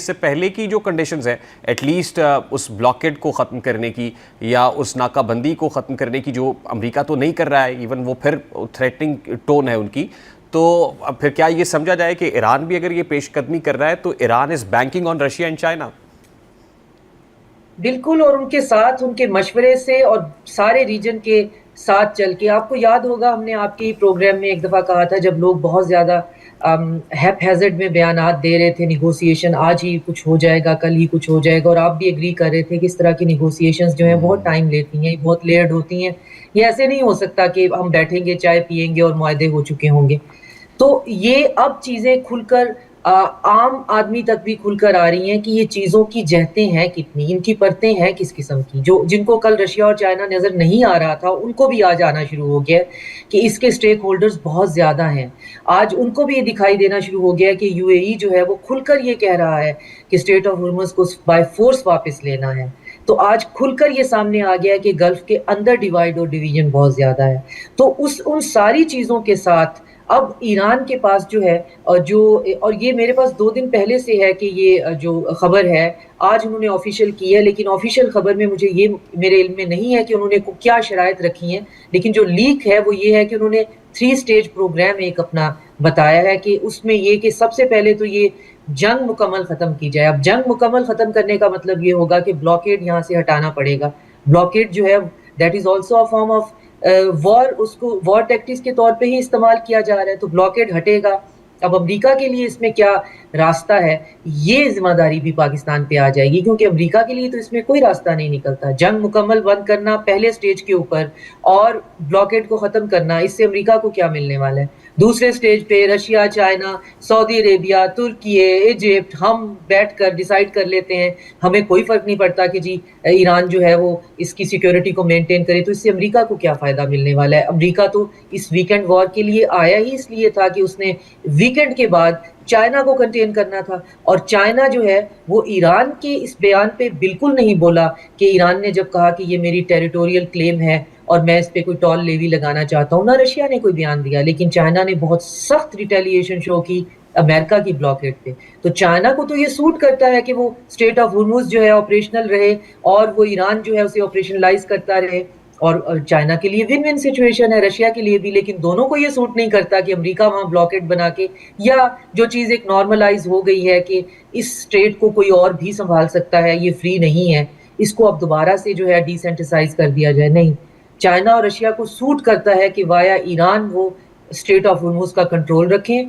اس سے پہلے کی جو کنڈیشنز ہیں ایٹ لیسٹ اس بلاکیڈ کو ختم کرنے کی یا اس ناکہ بندی کو ختم کرنے کی، جو امریکہ تو نہیں کر رہا ہے، ایون وہ پھر تھریٹننگ ٹون ہے ان کی، تو اب پھر کیا یہ سمجھا جائے کہ ایران بھی اگر یہ پیش قدمی کر رہا ہے تو Iran is banking on Russia and China? بالکل، اور ان کے ساتھ ان کے مشورے سے اور سارے ریجن کے ساتھ چل کے. آپ کو یاد ہوگا ہم نے آپ کے پروگرام میں ایک دفعہ کہا تھا، جب لوگ بہت زیادہ ہیپ ہیزرڈ میں بیانات دے رہے تھے، نیگوسیشن آج ہی کچھ ہو جائے گا، کل ہی کچھ ہو جائے گا، اور آپ بھی ایگری کر رہے تھے کہ اس طرح کی نیگوسیشنز جو ہیں بہت ٹائم لیتی ہیں، بہت لیئرڈ ہوتی ہیں. یہ ایسے نہیں ہو سکتا کہ ہم بیٹھیں گے، چائے پیئیں گے اور معاہدے ہو چکے ہوں گے. تو یہ اب چیزیں کھل کر عام آدمی تک بھی کھل کر آ رہی ہیں کہ یہ چیزوں کی جہتیں ہیں کتنی، ان کی پرتیں ہیں کس قسم کی. جن کو کل رشیا اور چائنا نظر نہیں آ رہا تھا، ان کو بھی آج آنا شروع ہو گیا کہ اس کے سٹیک ہولڈرز بہت زیادہ ہیں. آج ان کو بھی یہ دکھائی دینا شروع ہو گیا کہ UAE جو ہے وہ کھل کر یہ کہہ رہا ہے کہ اسٹریٹ آف ہرمز کو بائی فورس واپس لینا ہے. تو آج کھل کر یہ سامنے آ گیا ہے کہ گلف کے اندر ڈیوائیڈ اور ڈویژن بہت زیادہ ہے. تو ان ساری چیزوں کے ساتھ اب ایران کے پاس جو ہے اور یہ میرے پاس 2 دن پہلے سے ہے کہ یہ جو خبر ہے آج انہوں نے آفیشیل کی ہے، لیکن آفیشیل خبر میں مجھے یہ میرے علم میں نہیں ہے کہ انہوں نے کیا شرائط رکھی ہیں. لیکن جو لیک ہے وہ یہ ہے کہ انہوں نے 3 سٹیج پروگرام ایک اپنا بتایا ہے کہ اس میں یہ کہ سب سے پہلے تو یہ جنگ مکمل ختم کی جائے. اب جنگ مکمل ختم کرنے کا مطلب یہ ہوگا کہ بلاکیڈ یہاں سے ہٹانا پڑے گا. بلاکیڈ جو ہے that is also a form of war, اس کو وار ٹیکٹکس کے طور پہ ہی استعمال کیا جا رہا ہے. تو بلاکیڈ ہٹے گا. اب امریکہ کے لیے اس میں کیا راستہ ہے، یہ ذمہ داری بھی پاکستان پہ آ جائے گی، کیونکہ امریکہ کے لیے تو اس میں کوئی راستہ نہیں نکلتا. جنگ مکمل بند کرنا پہلے سٹیج کے اوپر اور بلاکیڈ کو ختم کرنا، اس سے امریکہ کو کیا ملنے والا ہے. دوسرے سٹیج پہ رشیا، چائنا، سعودی عربیہ، ترکی، ایجپٹ، ہم بیٹھ کر ڈیسائیڈ کر لیتے ہیں. ہمیں کوئی فرق نہیں پڑتا کہ جی ایران جو ہے وہ اس کی سیکیورٹی کو مینٹین کرے. تو اس سے امریکہ کو کیا فائدہ ملنے والا ہے؟ امریکہ تو اس ویکنڈ وار کے لیے آیا ہی اس لیے تھا کہ اس نے ویکنڈ کے بعد چائنا کو کنٹین کرنا تھا. اور چائنا جو ہے وہ ایران کے اس بیان پہ بالکل نہیں بولا کہ ایران نے جب کہا کہ یہ میری ٹیریٹوریل کلیم ہے اور میں اس پہ کوئی ٹول لیوی لگانا چاہتا ہوں، نہ رشیا نے کوئی بیان دیا. لیکن چائنا نے بہت سخت ریٹیلیشن شو کی امریکہ کی بلاکیڈ پہ. تو چائنا کو تو یہ سوٹ کرتا ہے کہ وہ اسٹریٹ آف ہرمز جو ہے آپریشنل رہے اور وہ ایران جو ہے اسے آپریشنلائز کرتا رہے، اور چائنا کے لیے ون ون سچویشن ہے، رشیا کے لیے بھی. لیکن دونوں کو یہ سوٹ نہیں کرتا کہ امریکہ وہاں بلاکیڈ بنا کے، یا جو چیز ایک نارملائز ہو گئی ہے کہ اس اسٹریٹ کو کوئی اور بھی سنبھال سکتا ہے، یہ فری نہیں ہے، اس کو اب دوبارہ سے جو ہے ڈیسینٹیسائز کر دیا جائے. نہیں، چائنا اور رشیا کو سوٹ کرتا ہے کہ وایا ایران وہ اسٹریٹ آف ہرمز کا کنٹرول رکھیں.